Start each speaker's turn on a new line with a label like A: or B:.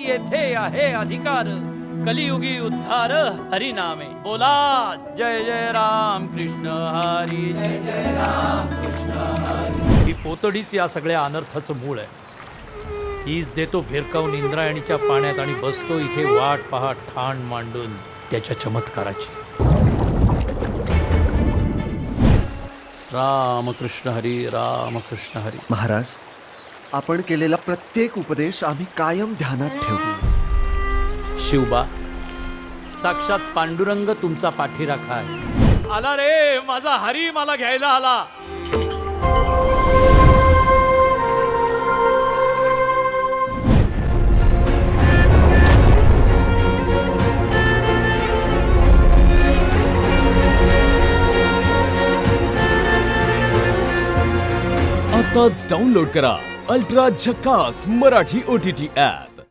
A: येथे आहे अधिकार, कलियुगी उद्धार हरिनामे. बोला जय जय राम कृष्ण हरी, जय जय राम कृष्ण हरी. ही पोतडीच या सगळ्या अनर्थाचं मूळ आहे. हीच देतो भिरकावून इंद्रायणीच्या पाण्यात आणि बसतो इथे वाट पहा ठाण मांडून त्याच्या चमत्काराची. रामकृष्ण हरी, रामकृष्ण हरी.
B: महाराज, आपण केलेला प्रत्येक उपदेश आम्ही कायम ध्यानात ठेवू.
A: शिवबा, साक्षात पांडुरंग तुमचा पाठीराखा आहे. आला रे माझा हरी, मला घ्यायला आला.
C: आताच डाउनलोड करा अल्ट्रा झकास मराठी OTT ॲप.